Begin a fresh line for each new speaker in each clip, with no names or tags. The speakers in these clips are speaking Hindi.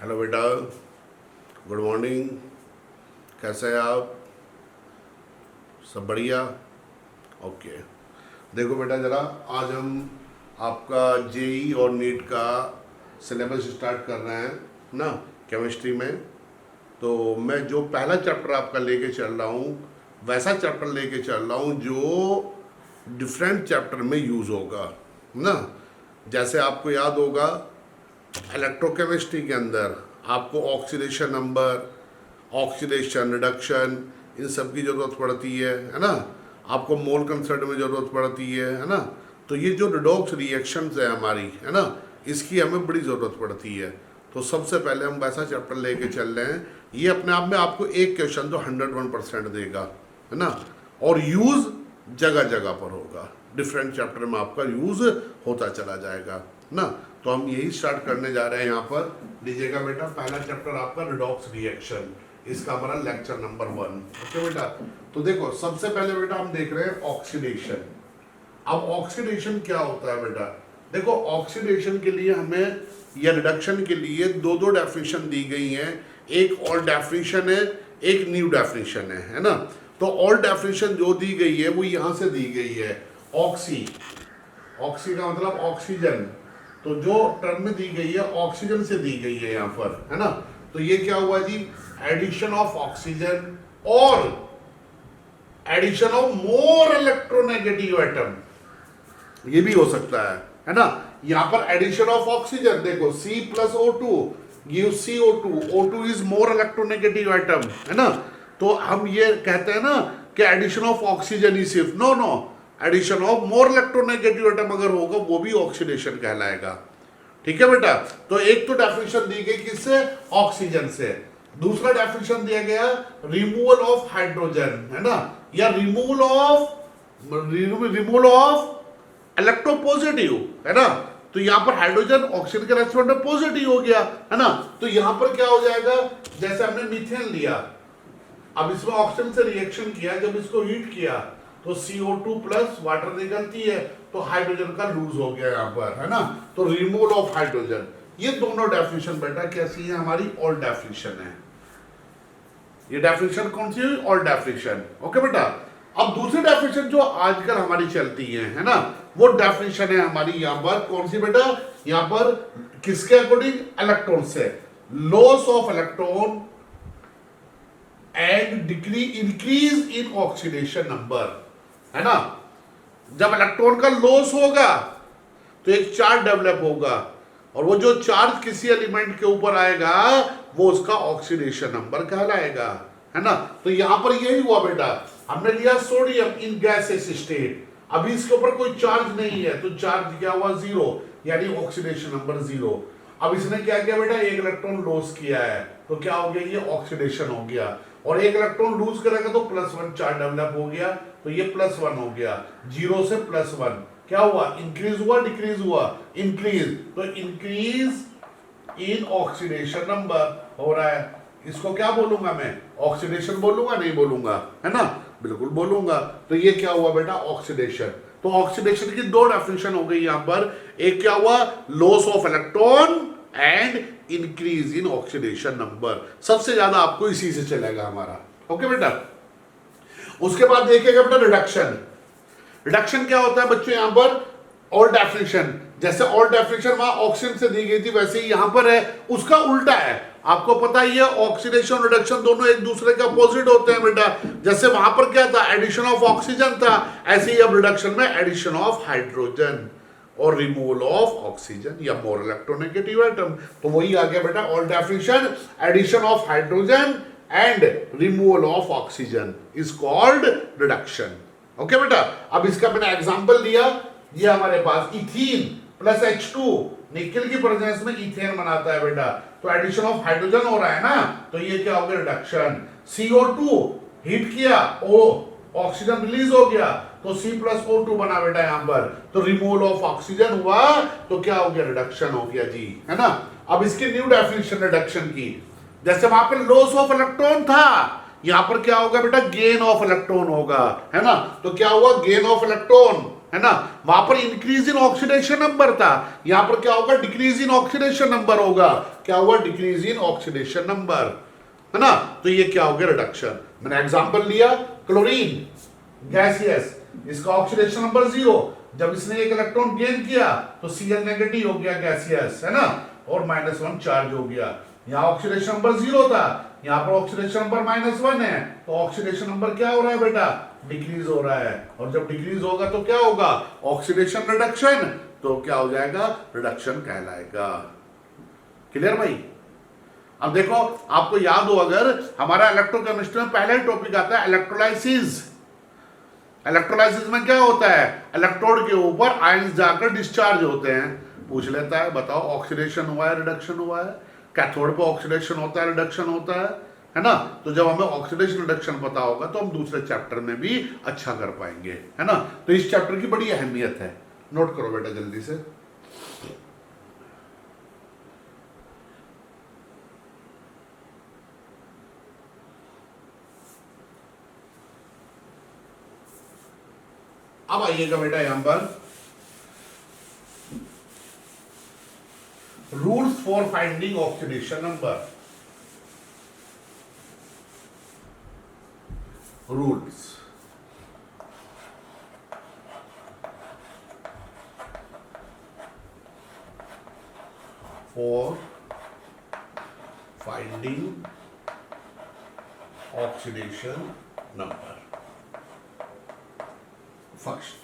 हेलो बेटा, गुड मॉर्निंग। कैसे हैं आप? सब बढ़िया? ओके। देखो बेटा, ज़रा आज हम आपका जेई और नीट का सिलेबस स्टार्ट कर रहे हैं ना, केमिस्ट्री में। तो मैं जो पहला चैप्टर आपका लेके चल रहा हूँ वैसा चैप्टर लेके चल रहा हूँ जो डिफरेंट चैप्टर में यूज़ होगा ना। जैसे आपको याद होगा इलेक्ट्रोकेमिस्ट्री के अंदर आपको ऑक्सीडेशन नंबर, ऑक्सीडेशन, रिडक्शन, इन सब की ज़रूरत पड़ती है ना। आपको मोल कंसर्ट में ज़रूरत पड़ती है ना। तो ये जो रिडॉक्स रिएक्शंस है हमारी, है ना, इसकी हमें बड़ी ज़रूरत पड़ती है। तो सबसे पहले हम वैसा चैप्टर लेके चल रहे हैं। ये अपने आप में आपको एक क्वेश्चन तो 101% देगा, है ना। और यूज़ जगह जगह पर होगा, डिफरेंट चैप्टर में आपका यूज़ होता चला जाएगा ना। तो हम यही स्टार्ट करने जा रहे हैं यहाँ पर। लीजिएगा बेटा, पहला चैप्टर आपका रिडॉक्स रिएक्शन, इसका हमारा लेक्चर नंबर 1। ओके बेटा, तो देखो सबसे पहले बेटा हम देख रहे हैं ऑक्सीडेशन। अब ऑक्सीडेशन क्या होता है बेटा? देखो ऑक्सीडेशन के लिए हमें या रिडक्शन के लिए दो डेफिनेशन दी गई हैं। एक ओल्ड डेफिनेशन है, एक न्यू डेफिनेशन है ना। तो ओल्ड डेफिनेशन जो दी गई है वो यहाँ से दी गई है, ऑक्सी। ऑक्सी का मतलब ऑक्सीजन। तो जो टर्म दी गई है ऑक्सीजन से दी गई है यहाँ पर, है ना। तो ये क्या हुआ जी? एडिशन ऑफ ऑक्सीजन और addition of more electronegative atom, ये भी हो सकता है ना। यहाँ पर एडिशन ऑफ ऑक्सीजन देखो, C plus O2 gives CO2, O2 is more electronegative atom, है ना। तो हम ये कहते हैं ना कि एडिशन ऑफ ऑक्सीजन ही सिर्फ, no, addition of more electronegative atom अगर होगा वो भी ऑक्सीडेशन कहलाएगा। ठीक है बेटा। तो एक तो डेफिनेशन दी गई किससे? ऑक्सीजन से। दूसरा डेफिनेशन दिया गया रिमूवल ऑफ हाइड्रोजन, है ना, या रिमूवल ऑफ इलेक्ट्रोपॉजिटिव, है ना। तो यहां पर हाइड्रोजन ऑक्सीजन के रेस्पेक्ट में पॉजिटिव हो गया, है ना। तो यहां पर क्या हो जाएगा? जैसे हमने मीथेन लिया, अब इसमें ऑक्सीजन से रिएक्शन किया, जब इसको हीट किया तो CO2 प्लस वाटर निकलती है, तो हाइड्रोजन का लूज हो गया यहां पर, है ना। तो रिमूवल ऑफ हाइड्रोजन, ये दोनों डेफिनेशन बेटा कैसी है? हमारी ओल्ड डेफिनेशन है। ये डेफिनेशन कौन सी है? Old definition. ओके बेटा। अब दूसरी डेफिनेशन जो आजकल हमारी चलती है ना, वो डेफिनेशन है हमारी यहाँ पर कौन सी बेटा? यहाँ पर किसके अकॉर्डिंग? इलेक्ट्रॉन से। Loss of electron and increase in oxidation number, है ना। जब इलेक्ट्रॉन का लॉस होगा तो एक चार्ज डेवलप होगा, और वो जो चार्ज किसी एलिमेंट के ऊपर आएगा वो उसका ऑक्सीडेशन नंबर कहलाएगा, है ना। तो यहां पर यही हुआ बेटा, हमने लिया सोडियम इन गैसेस स्टेट, अभी इसके ऊपर कोई चार्ज नहीं है, तो चार्ज क्या हुआ? 0, यानी ऑक्सीडेशन नंबर 0। अब इसने क्या किया बेटा? एक इलेक्ट्रॉन लॉस किया है, तो क्या हो गया? ये ऑक्सीडेशन हो गया। और एक इलेक्ट्रॉन लूज करेगा तो +1 चार्ज डेवलप हो गया, तो ये +1 हो गया। 0 से +1 क्या हुआ? इंक्रीज हुआ, डिक्रीज हुआ? इंक्रीज। तो इंक्रीज इन ऑक्सीडेशन नंबर हो रहा है। इसको क्या बोलूंगा मैं? ऑक्सीडेशन बोलूंगा? नहीं बोलूंगा, है ना, बिल्कुल बोलूंगा। तो ये क्या हुआ बेटा? ऑक्सीडेशन। तो ऑक्सीडेशन की दो डेफिनेशन हो गई यहां पर। एक क्या हुआ? Loss of electron and increase in oxidation number. सबसे ज्यादा आपको इसी से चलेगा हमारा। ओके बेटा। उसके बाद देखिएगा बेटा रिडक्शन। रिडक्शन क्या होता है बच्चों? यहां पर ओल्ड डेफिनेशन, जैसे ओल्ड डेफिनेशन वहां ऑक्सीजन से दी गई थी वैसे ही यहां पर है, उसका उल्टा है। आपको पता ही है ऑक्सीडेशन रिडक्शन दोनों एक दूसरे के अपोजिट होते हैं बेटा। जैसे वहां पर क्या था? एडिशन ऑफ ऑक्सीजन था, ऐसे ही अब रिडक्शन में एडिशन ऑफ हाइड्रोजन और रिमूवल ऑफ ऑक्सीजन या मोर इलेक्ट्रोनेगेटिव एटम। तो वही आ गया बेटा old definition, addition of hydrogen and removal of oxygen is called reduction. Okay बेटा। अब इसका मैंने एग्जांपल लिया, ये हमारे पास इथीन प्लस H2 निकल की प्रेजेंस में इथेन बनाता है बेटा, तो एडिशन ऑफ हाइड्रोजन हो रहा है ना, तो ये क्या हो गया? रिडक्शन। CO2 हीट किया, ओ ऑक्सीजन रिलीज हो गया, तो C plus O2 बना बेटा यहां पर, तो रिमूवल ऑफ ऑक्सीजन हुआ, तो क्या हो गया? रिडक्शन हो गया जी, है ना। अब इसकी न्यू डेफिनेशन रिडक्शन की, जैसे वहां पर लॉस ऑफ इलेक्ट्रॉन था, यहां पर क्या होगा बेटा? गेन ऑफ इलेक्ट्रॉन होगा, है ना। तो क्या हुआ? गेन ऑफ इलेक्ट्रॉन, है ना, वहां पर इंक्रीज इन ऑक्सीडेशन नंबर था, यहां पर क्या होगा, डिक्रीज इन ऑक्सीडेशन नंबर होगा, क्या हुआ, डिक्रीज इन ऑक्सीडेशन नंबर, है ना। तो ये क्या हो गया, रिडक्शन। मैंने एग्जांपल लिया क्लोरीन गैसियस, इसका ऑक्सीडेशन नंबर 0, जब इसने एक इलेक्ट्रॉन गेन किया तो Cl नेगेटिव हो गया गैसियस, है ना, और -1 चार्ज हो गया। यहाँ ऑक्सीडेशन नंबर 0 था, यहाँ पर ऑक्सीडेशन नंबर -1 है, तो ऑक्सीडेशन नंबर क्या हो रहा है बेटा, डिक्रीज हो रहा है, और जब डिक्रीज होगा तो क्या होगा, ऑक्सीडेशन रिडक्शन, तो क्या हो जाएगा, रिडक्शन कहलाएगा। क्लियर भाई। अब देखो, आपको याद हो, अगर हमारा इलेक्ट्रोकेमिस्ट्री में पहला टॉपिक आता है इलेक्ट्रोलाइसिस। इलेक्ट्रोलाइसिस में क्या होता है, इलेक्ट्रोड के ऊपर आयंस जाकर डिस्चार्ज होते हैं, पूछ लेता है बताओ ऑक्सीडेशन हुआ है, रिडक्शन हुआ है, कैथोड पे ऑक्सीडेशन होता है, रिडक्शन होता है ना। तो जब हमें ऑक्सीडेशन रिडक्शन पता होगा तो हम दूसरे चैप्टर में भी अच्छा कर पाएंगे, है ना। तो इस चैप्टर की बड़ी अहमियत है, नोट करो बेटा जल्दी से। अब आइएगा बेटा यहां पर, rules for finding oxidation number. Rules for finding oxidation number. First,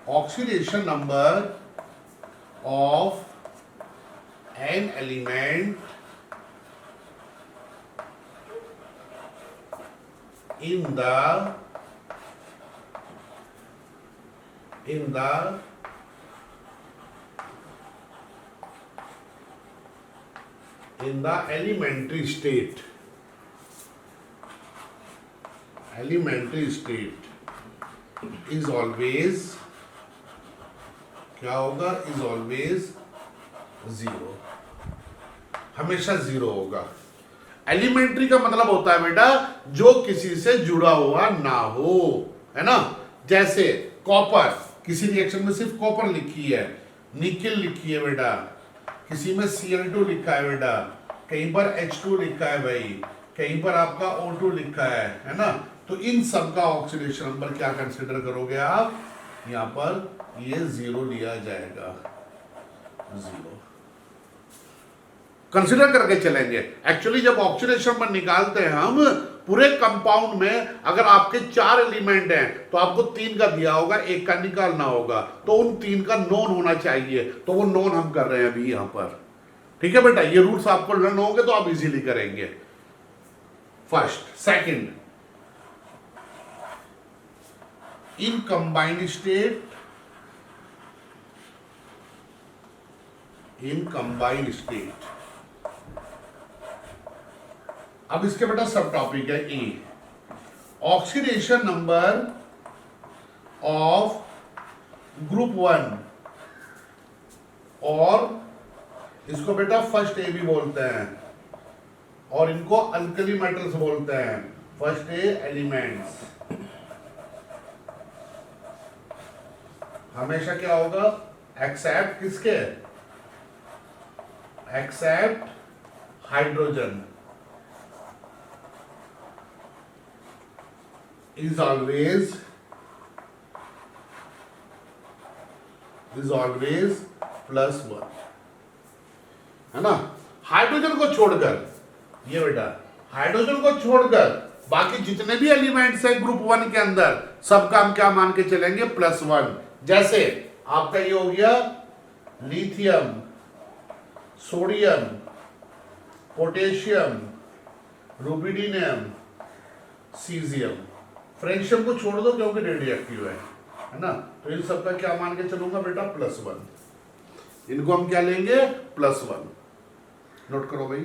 oxidation number of an element in the elementary state is always, क्या होगा, इज ऑलवेज 0, हमेशा 0 होगा। एलिमेंट्री का मतलब होता है बेटा जो किसी से जुड़ा हुआ ना हो, है ना। जैसे कॉपर, किसी रिएक्शन में सिर्फ कॉपर लिखी है, निकेल लिखी है बेटा, किसी में Cl2 लिखा है बेटा, कहीं पर H2 लिखा है भाई, कहीं पर आपका O2 लिखा है ना। तो इन सब का ऑक्सीडेशन नंबर क्या कंसिडर करोगे आप, यहां पर ये 0 लिया जाएगा, 0 कंसिडर करके चलेंगे। एक्चुअली जब ऑक्सीडेशन नंबर निकालते हैं हम पूरे कंपाउंड में, अगर आपके 4 एलिमेंट हैं तो आपको 3 का दिया होगा, 1 का निकालना होगा, तो उन 3 का नोन होना चाहिए, तो वो नोन हम कर रहे हैं अभी यहां पर। ठीक है बेटा, ये रूल्स आपको लर्न होंगे तो आप इजीली करेंगे। First, second, in combined state, in combined state. अब इसके बेटा सब टॉपिक है ए, ऑक्सीडेशन नंबर ऑफ ग्रुप 1, और इसको बेटा फर्स्ट ए भी बोलते हैं, और इनको अल्कली मेटल्स बोलते हैं, फर्स्ट ए एलिमेंट्स। हमेशा क्या होगा, एक्सेप्ट किसके, एक्सेप्ट हाइड्रोजन, is always +1, है ना। हाइड्रोजन को छोड़कर, ये बेटा हाइड्रोजन को छोड़कर बाकी जितने भी एलिमेंट्स हैं ग्रुप 1 के अंदर, सबका हम क्या मान के चलेंगे, +1। जैसे आपका ये हो गया lithium, sodium, potassium, rubidium, caesium. Francium को छोड़ दो क्योंकि रेडियोएक्टिव है ना। तो इन सबका क्या मान के चलूंगा बेटा, +1। इनको हम क्या लेंगे, +1। नोट करो भाई।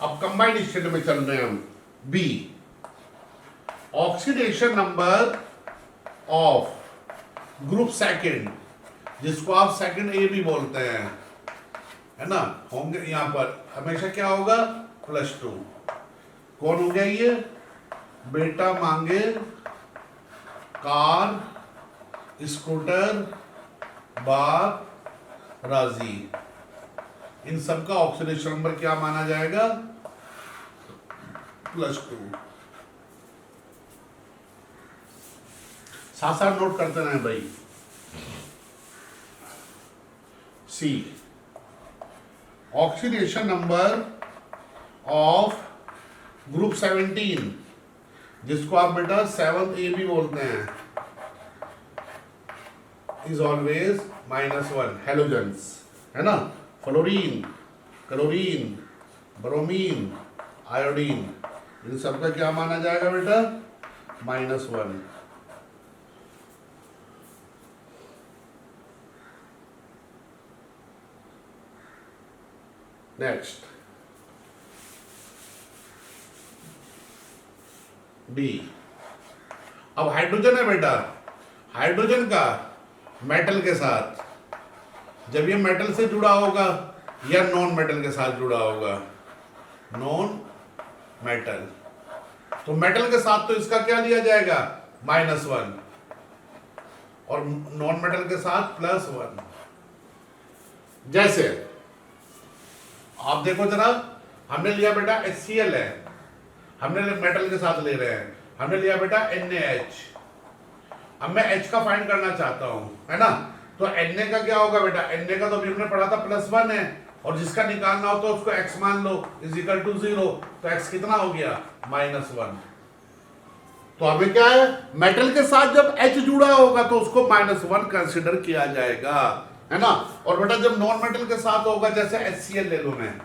अब कंबाइंड स्टेट में चल रहे हैं हम। B, oxidation number of group second, जिसको आप सेकंड ए भी बोलते हैं, है ना, होंगे यहां पर हमेशा क्या होगा +2। कौन हो गया ये? बेटा मांगे कार, स्कूटर, बाप राजी, इन सब का ऑक्सीडेशन नंबर क्या माना जाएगा? +2। साथ साथ नोट करते रहे भाई। सी, ऑक्सीडेशन नंबर ऑफ ग्रुप 17, जिसको आप बेटा 7A भी बोलते हैं, इज ऑलवेज -1। हेलोजेंस, है ना, फ्लोरीन, क्लोरीन, ब्रोमीन, आयोडीन, इन सबका क्या माना जाएगा बेटा? -1। Next D. अब हाइड्रोजन है बेटा, हाइड्रोजन का मेटल के साथ, जब ये मेटल से जुड़ा होगा या नॉन मेटल के साथ जुड़ा होगा, नॉन मेटल, तो मेटल के साथ तो इसका क्या दिया जाएगा? -1, और नॉन मेटल के साथ +1। जैसे आप देखो जरा, हमने लिया बेटा HCl है, हमने मेटल के साथ ले रहे हैं, हमने लिया बेटा NaH। अब मैं H का फाइंड करना चाहता हूं, है ना, तो Na का क्या होगा बेटा? Na का तो अभी हमने पढ़ा था +1 है, और जिसका निकालना हो तो उसको x मान लो = 0, तो x कितना हो गया? -1। तो अभी क्या है, मेटल के साथ जब H जुड़ा होगा तो उसको -1 कंसिडर किया जाएगा, है ना। और बेटा जब नॉन मेटल के साथ होगा, जैसे HCl ले लो, मैं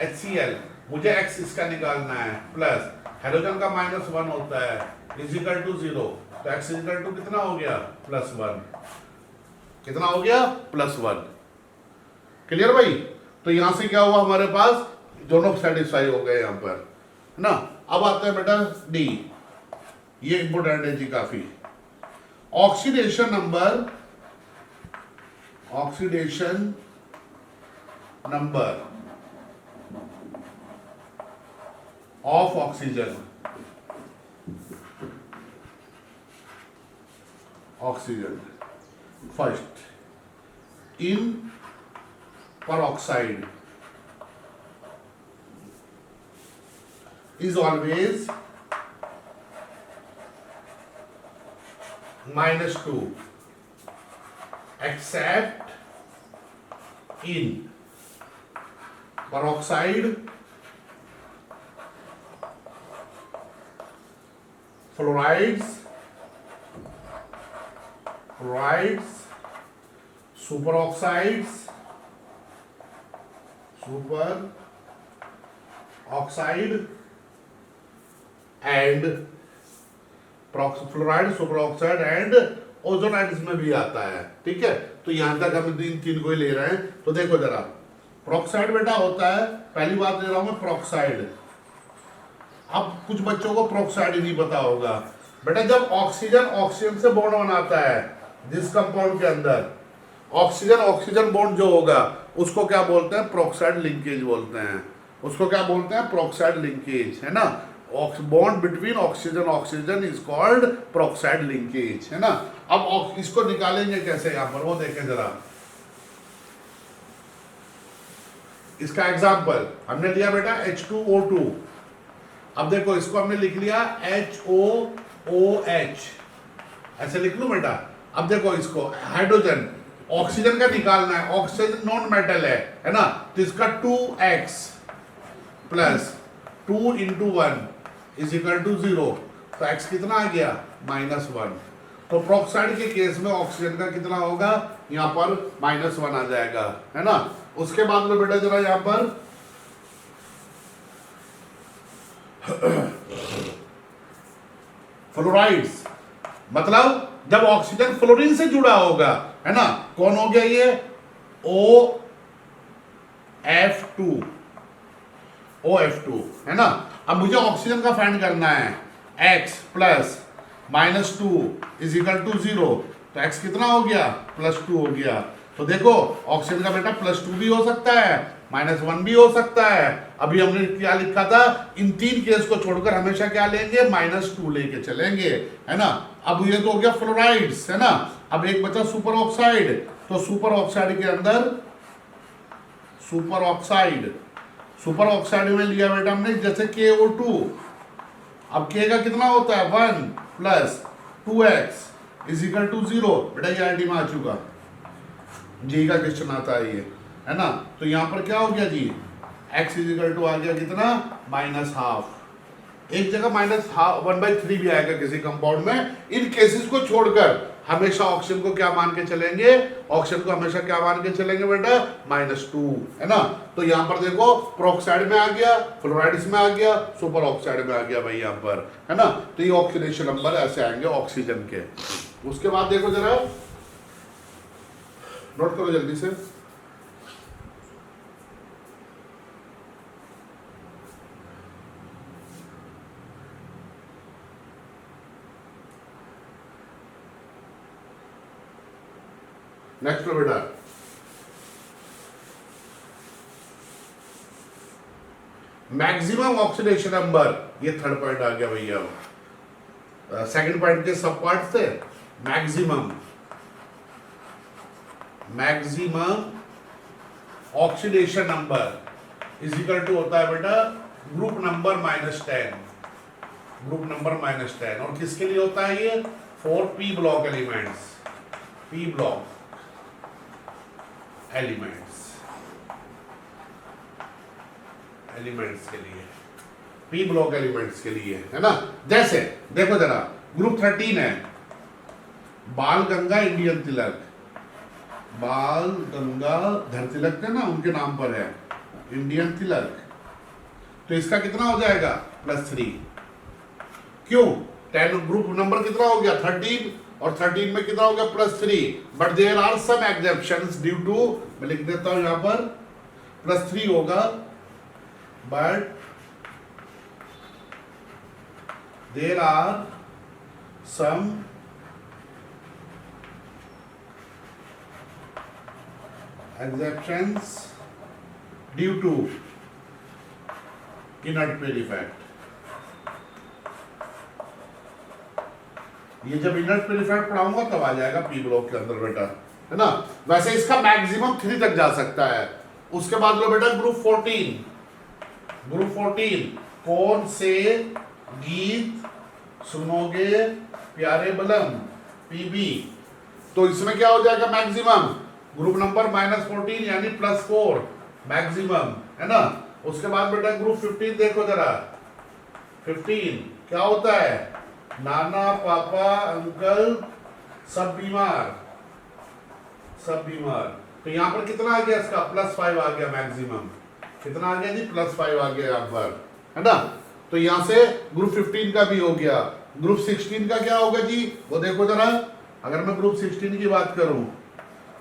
HCl, मुझे x इसका निकालना है, प्लस हाइड्रोजन का -1 होता है, = 0, तो x = कितना हो गया? +1। कितना हो गया? +1। क्लियर भाई? तो यहां से क्या हुआ, हमारे पास दोनों सेटिस्फाई हो गए यहां पर, है ना। अब आते हैं बेटा डी, ये इंपोर्टेंट है जी काफी। Oxidation number, oxidation number of oxygen, oxygen first in peroxide is always -2 except in peroxide, fluorides, superoxides, and fluoride, superoxide and ozonide इसमें भी आता है, ठीक है। तो यहां तक हम इन तीन को ही ले रहे हैं। तो देखो जरा, प्रोक्साइड बेटा होता है, पहली बात ले रहा हूं मैं प्रोक्साइड। अब कुछ बच्चों को प्रोक्साइड ही नहीं पता होगा बेटा, जब ऑक्सीजन ऑक्सीजन से बॉन्ड बनाता है जिस कंपाउंड के अंदर, ऑक्सीजन ऑक्सीजन बॉन्ड जो होगा उसको क्या बोलते हैं? प्रोक्साइड लिंकेज बोलते हैं। उसको क्या बोलते हैं? प्रोक्साइड लिंकेज, है ना। Bond between oxygen oxygen is called peroxide linkage, है ना। अब इसको निकालेंगे कैसे यहां पर, वो देखें जरा। इसका एग्जांपल हमने लिया बेटा H2O2। अब देखो इसको हमने लिख लिया HOOH, ऐसे लिख लूं बेटा। अब देखो इसको हाइड्रोजन, ऑक्सीजन का निकालना है, ऑक्सीजन नॉन मेटल है ना, तो इसका 2x प्लस 2 × 1 = 0, तो x कितना आ गया? -1। तो प्रोक्साइड के केस में ऑक्सीजन का कितना होगा? यहां पर -1 आ जाएगा, है ना। उसके बाद में बेटा जरा यहां पर फ्लोराइड्स, मतलब जब ऑक्सीजन फ्लोरीन से जुड़ा होगा, है ना। कौन हो गया ये? OF2, है ना। अब मुझे ऑक्सीजन का फाइंड करना है, x प्लस -2 = 0, तो x कितना हो गया, +2 हो गया। तो देखो ऑक्सीजन का बेटा +2 भी हो सकता है, -1 भी हो सकता है। अभी हमने क्या लिखा था, इन 3 केस को छोड़कर हमेशा क्या लेंगे, -2 लेके चलेंगे, है ना। अब ये तो हो गया फ्लोराइड्स, है ना। अब एक बचा सुपर ऑक्साइड। तो सुपर ऑक्साइड के अंदर सुपर ऑक्साइड में लिया बेटा हमने जैसे KO2। अब K का कितना होता है, 1 + 2x = 0। बेटा ये आईडी में आ चुका, जी का क्वेश्चन आता है ये, है ना। तो यहां पर क्या हो गया जी, x = आ गया कितना, -½ एक जगह -1/3 भी आएगा किसी कंपाउंड में। इन केसेस को छोड़कर हमेशा ऑक्सीजन को क्या मान के चलेंगे, ऑक्सीजन को हमेशा क्या मान के चलेंगे बेटा, -2, है ना। तो यहां पर देखो प्रोक्साइड में आ गया, फ्लोराइड्स में आ गया, सुपर ऑक्साइड में आ गया भाई यहां पर, है ना। तो ये ऑक्सीडेशन नंबर ऐसे आएंगे ऑक्सीजन के। उसके बाद देखो जरा, नोट करो जल्दी से। नेक्स्ट लो बेटा, मैक्सिमम ऑक्सीडेशन नंबर, ये थर्ड पॉइंट आ गया भैया। सेकंड पॉइंट के सब पार्ट थे। मैक्सिमम ऑक्सीडेशन नंबर = होता है बेटा ग्रुप नंबर -10, ग्रुप नंबर -10। और किसके लिए होता है ये, 4 p block elements, p block elements के लिए, p ब्लॉक एलिमेंट्स के लिए, है ना। जैसे देखो जरा, ग्रुप 13 है, बाल गंगा इंडियन तिलक, बाल गंगाधर तिलक है ना, उनके नाम पर है इंडियन तिलक। तो इसका कितना हो जाएगा, +3। क्यों, 10 ग्रुप नंबर कितना हो गया, 13, और 13 में कितना हो गया, +3। But there are some exceptions due to, मैं लिख देता हूं यहां पर, +3 होगा, but there are some exceptions due to inert pair effect। ये जब इनर्ट पेयर इफेक्ट पढ़ाऊंगा तब आ जाएगा पी ब्लॉक के अंदर बेटा, है ना। वैसे इसका मैक्सिमम 3 तक जा सकता है। उसके बाद लो बेटा ग्रुप 14 कौन से गीत सुनोगे प्यारे बलम, PB। तो इसमें क्या हो जाएगा मैक्सिमम, ग्रुप नंबर -14 यानी +4 मैक्सिमम, है ना। उसके बाद बेटा ग्रुप 15 देखो जरा, 15 क्या होता है, नाना पापा अंकल सब बीमार, तो यहां पर कितना आ गया इसका, +5 आ गया मैक्सिमम। कितना आ गया जी, +5 आ गया यहां पर, है ना। तो यहां से ग्रुप 15 का भी हो गया। ग्रुप 16 का क्या होगा जी, वो देखो जरा। अगर मैं ग्रुप 16 की बात करूं,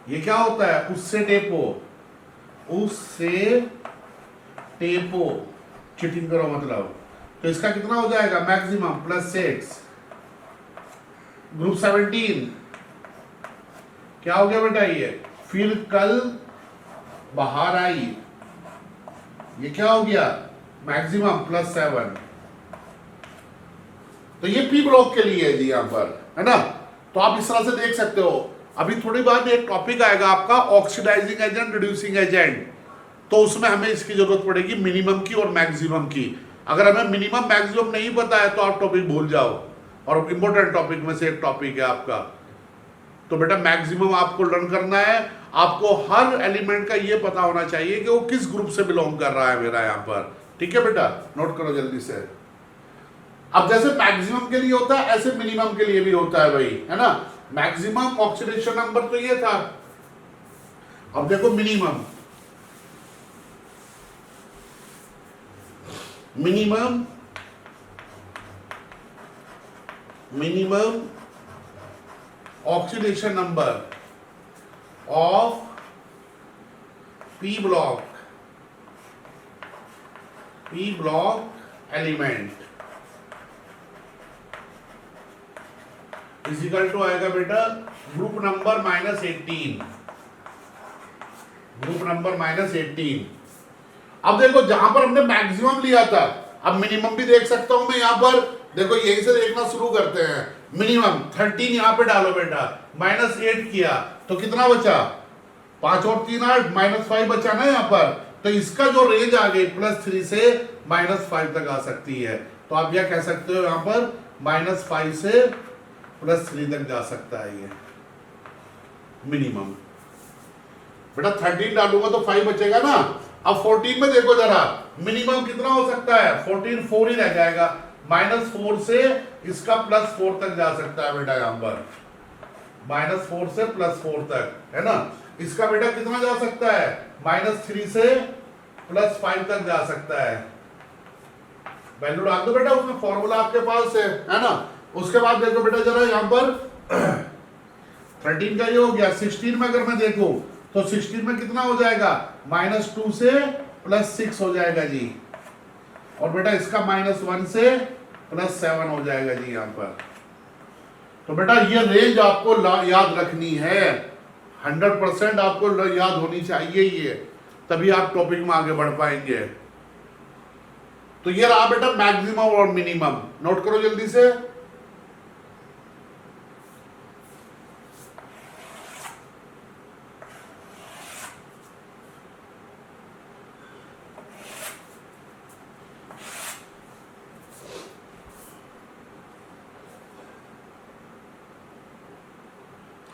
ये क्या होता है, उससे टेपो चीटिंग करो मतलब। तो इसका कितना हो जाएगा मैक्सिमम, +6। ग्रुप 17 क्या हो गया बेटा, ये फिर कल बाहर आई, ये क्या हो गया मैक्सिमम +7। तो ये पी ब्लॉक के लिए है जी यहां पर, है ना। तो आप इस तरह से देख सकते हो। अभी थोड़ी बाद एक टॉपिक आएगा आपका ऑक्सीडाइजिंग एजेंट, रिड्यूसिंग एजेंट। तो उसमें हमें इसकी जरूरत पड़ेगी मिनिमम की और मैक्सिमम की। अगर हमें मिनिमम मैक्सिमम नहीं पता है तो आप टॉपिक भूल जाओ, और इंपॉर्टेंट टॉपिक में से एक टॉपिक है आपका। तो बेटा मैक्सिमम आपको लर्न करना है। आपको हर एलिमेंट का ये पता होना चाहिए कि वो किस ग्रुप से बिलोंग कर रहा है मेरा यहाँ पर, ठीक है बेटा, नोट करो जल्दी से। अब जैसे मैक्सिमम के लिए होता है ऐसे मिनिमम के लिए भी होता है भाई, है ना। मैक्सिमम ऑक्सीडेशन नंबर तो ये था। अब देखो minimum oxidation number of P block element is equal to आएगा बेटा ग्रुप नंबर -18, ग्रुप नंबर -18। अब देखो जहां पर हमने मैक्सिमम लिया था, अब मिनिमम भी देख सकता हूं मैं यहाँ पर। देखो यहीं से देखना शुरू करते हैं। मिनिमम 13 यहाँ पे डालो बेटा, -8 किया तो कितना बचा, 5 और 3 8, -5 बचा ना यहाँ पर। तो इसका जो रेंज आ गई +3 से -5 तक आ सकती है। तो आप यह कह सकते हो यहाँ पर -5 से +3 तक जा सकता है ये मिनिमम। बेटा 13 डालूंगा तो 5 बचेगा ना। अब 14 में देखो जरा, मिनिमम कितना हो सकता है, 14 4 ही रह जाएगा। -4 से इसका +4 तक जा सकता है बेटा यहाँ पर, -4 से +4 तक, है ना। इसका बेटा कितना जा सकता है, -3 से +5 तक जा सकता है। वैल्यू डाल दो बेटा उसमें, फॉर्मूला आपके पास है ना। उसके बाद देखो बेटा जरा यहाँ पर 13 का ये हो गया। 16 में अगर मैं देखूं तो 16 में कितना हो जाएगा, -2 से +6 हो जाएगा जी। और बेटा इसका -1 से +7 हो जाएगा जी यहाँ पर। तो बेटा ये रेंज आपको याद रखनी है, 100% आपको याद होनी चाहिए ये, तभी आप टॉपिक में आगे बढ़ पाएंगे। तो ये रहा बेटा मैक्सिमम और मिनिमम, नोट करो जल्दी से।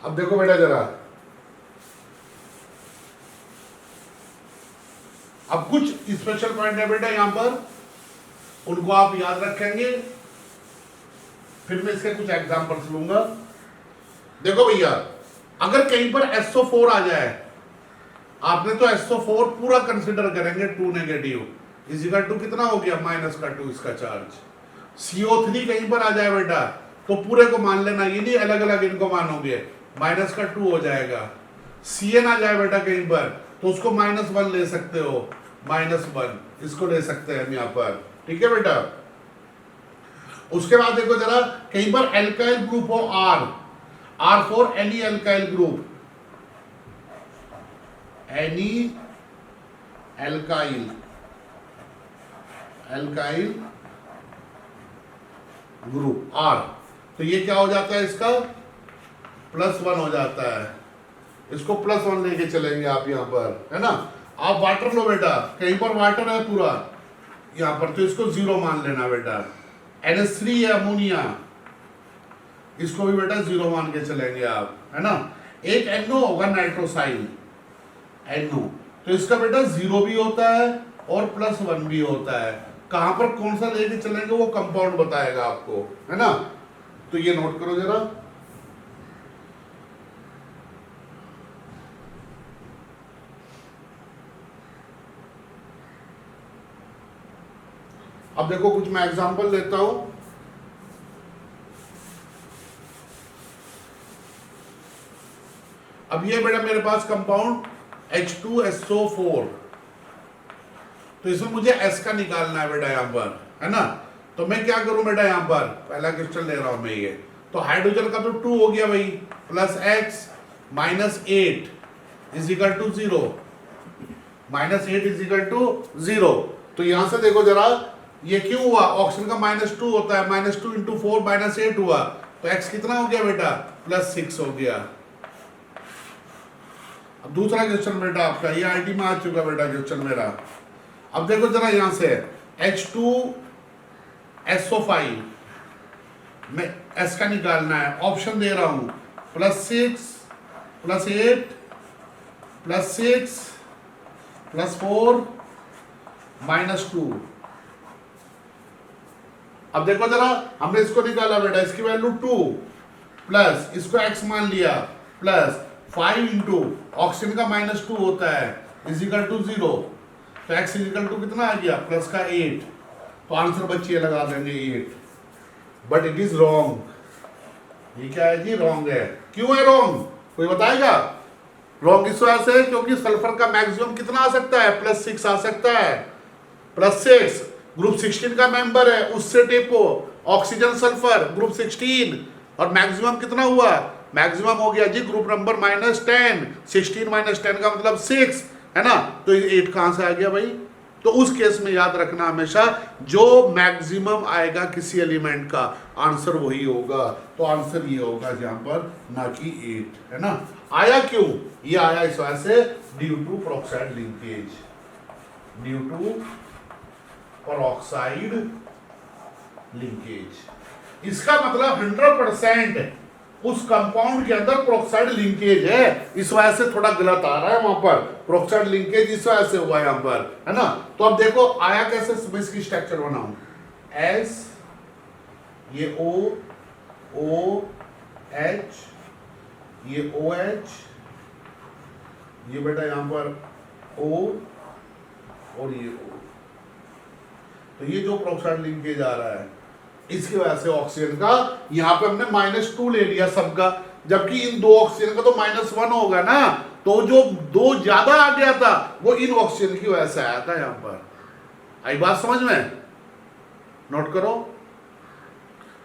अब देखो बेटा जरा, अब कुछ स्पेशल पॉइंट है बेटा यहाँ पर, उनको आप याद रखेंगे। फिर मैं इसके कुछ एग्जांपल्स लूंगा। देखो भैया, अगर कहीं पर SO4 आ जाए, आपने तो SO4 पूरा कंसिडर करेंगे, 2 नेगेटिव इज इक्वल टू कितना हो गया, -2 इसका चार्ज। CO3 कहीं पर आ जाए बेटा तो पूरे को मान लेना, ये नहीं अलग अलग इनको मानोगे, -2 हो जाएगा। CN आ जाए बेटा कहीं पर तो उसको -1 ले सकते हो, -1 इसको ले सकते हैं हम यहाँ पर, ठीक है बेटा। उसके बाद देखो जरा, कहीं पर एल्काइल ग्रुप हो R for any alkyl group, any alkyl group R, तो ये क्या हो जाता है, इसका +1 हो जाता है। इसको +1 लेके चलेंगे आप यहाँ पर, है ना। आप वाटर लो बेटा, कहीं पर वाटर है पूरा यहाँ पर तो इसको 0 मान लेना बेटा। NH3 है अमोनिया, इसको भी बेटा 0 मान के चलेंगे आप, है ना। एक NO होगा नाइट्रोसाइल NO, तो इसका बेटा 0 भी होता है और +1 भी होता है। कहां पर कौन सा लेके चलेंगे वो कंपाउंड बताएगा आपको, है ना। तो ये नोट करो जरा। अब देखो कुछ मैं एग्जांपल लेता हूं। अब ये बेटा मेरे पास कंपाउंड H2SO4, तो इसमें मुझे S का निकालना है बेटा यहाँ पर, है ना। तो मैं क्या करूं बेटा, यहाँ पर पहला क्वेश्चन ले रहा हूं मैं ये। तो हाइड्रोजन का तो 2 हो गया भाई, +X -8 is equal to 0, -8 is equal to 0। तो यहां से देखो जरा, ये क्यों हुआ, ऑक्सीजन का -2 होता है, -2 × 4 -8 हुआ, तो X कितना हो गया बेटा, +6 हो गया। अब दूसरा क्वेश्चन बेटा आपका, ये आईटी में आ चुका बेटा क्वेश्चन मेरा। अब देखो जरा यहां से H2SO5 में S का निकालना है, ऑप्शन दे रहा हूं, +6 +8 +6 +4 -2। अब देखो जरा, हमने इसको निकाला बेटा, इसकी वैल्यू 2 प्लस इसको x मान लिया प्लस 5 इंटू ऑक्सीजन का -2 होता है इज इक्वल टू 0, तो x इज इक्वल टू कितना आ गया, प्लस का 8। तो आंसर बच्चे लगा देंगे 8, बट इट इज रॉन्ग। ये क्या है जी, रॉन्ग है। क्यों है रॉन्ग, कोई बताएगा? रॉन्ग इस वजह से क्योंकि सल्फर का मैक्सिमम कितना आ सकता है, +6 आ सकता है, +6 ग्रुप 16 का मेंबर है, उससे टेपो ऑक्सीजन सल्फर ग्रुप 16 और मैक्सिमम कितना हुआ, मैक्सिमम हो गया जी ग्रुप नंबर -10, 16 - 10 का मतलब 6 है ना, तो 8 कहां से आ गया भाई। तो उस केस में याद रखना हमेशा जो मैक्सिमम आएगा किसी एलिमेंट का आंसर वही होगा, तो आंसर ये होगा यहां पर, ना कि 8 है ना। आया क्यों, ये आया इस वजह से due to peroxide linkage, due to peroxide linkage. इसका मतलब 100% उस कंपाउंड के अंदर पेरोक्साइड लिंकेज है, इस वजह से थोड़ा गलत आ रहा है वहां पर, पेरोक्साइड लिंकेज इस वजह से हुआ यहां पर, है ना। तो अब देखो आया कैसे, मैं इसकी स्ट्रक्चर बनाऊं, एस, ये ओ एच, ये ओ एच, ये बेटा यहां पर ओ और ये ओ, तो ये जो पेरोक्साइड लिंकेज आ रहा है इसकी वजह से ऑक्सीजन का यहां पे हमने -2 ले लिया सबका, जबकि इन दो ऑक्सीजन का तो -1 होगा ना, तो जो 2 ज्यादा आ गया था वो इन ऑक्सीजन की वजह से आया था यहां पर। आई बात समझ में, नोट करो।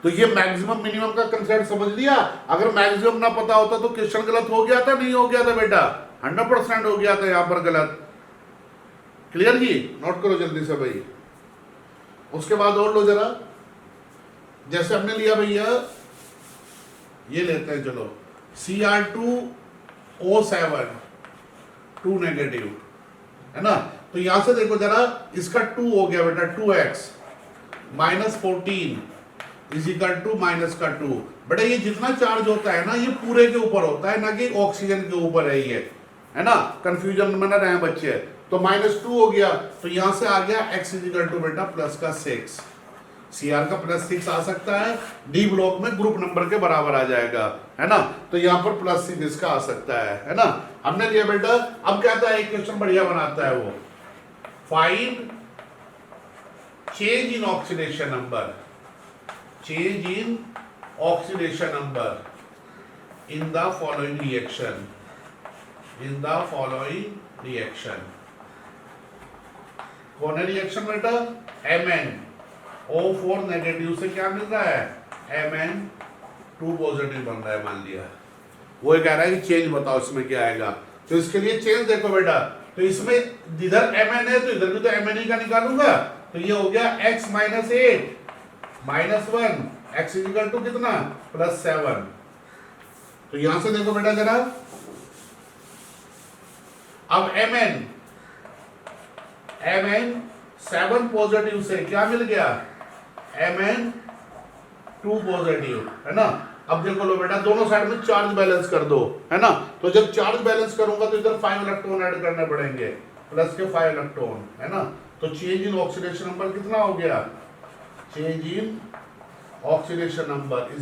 तो ये मैक्सिमम मिनिमम का कंसेप्ट समझ लिया। अगर मैक्सिमम ना पता होता तो क्वेश्चन गलत हो गया था, नहीं हो गया था बेटा, 100% हो गया था यहां पर गलत। क्लियर जी, नोट करो जल्दी से भाई। उसके बाद और लो जरा, जैसे हमने लिया भैया, ये लेते हैं चलो Cr2O7 2 नेगेटिव है ना, तो यहां से देखो जरा, इसका 2 हो गया बेटा 2x -14 = -2। बेटा ये जितना चार्ज होता है ना ये पूरे के ऊपर होता है, ना कि ऑक्सीजन के ऊपर है ये, है ना, कंफ्यूजन में ना रहे बच्चे। तो -2 हो गया, तो यहां से आ गया x = बेटा +6, Cr का +6 आ सकता है, डी ब्लॉक में ग्रुप नंबर के बराबर आ जाएगा, है ना, तो यहां पर +6 इसका आ सकता है ना। हमने लिया बेटा, अब कहता है एक क्वेश्चन बढ़िया बनाता है वो, find change in oxidation number, change in oxidation number in the following reaction, in the following reaction. कौन है रिएक्शन बेटा, MnO4 नेगेटिव से क्या मिल रहा है, Mn2 पॉजिटिव बन रहा है, मान लिया। वो कह रहा है कि चेंज बताओ इसमें क्या आएगा, तो इसके लिए चेंज देखो बेटा, तो इसमें इधर Mn है तो इधर भी तो Mn का निकालूंगा, तो ये हो गया x - 8 -1, x = कितना +7। तो यहां से देखो बेटा जरा, अब Mn 7 पॉजिटिव से क्या मिल गया, Mn2 पॉजिटिव, है ना। अब देखो लो बेटा, दोनों साइड में चार्ज बैलेंस कर दो, है ना, तो जब चार्ज बैलेंस करूंगा तो इधर 5 इलेक्ट्रॉन ऐड करने पड़ेंगे, प्लस के 5 इलेक्ट्रॉन, है ना। तो चेंज इन ऑक्सीडेशन नंबर कितना हो गया, चेंज इन ऑक्सीडेशन नंबर =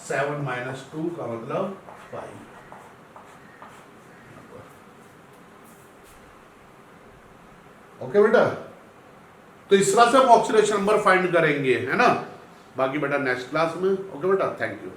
7 - 2 का मतलब 5। ओके बेटा, तो इस तरह से हम ऑक्सीडेशन नंबर फाइंड करेंगे, है ना। बाकी बेटा नेक्स्ट क्लास में। ओके बेटा, थैंक यू।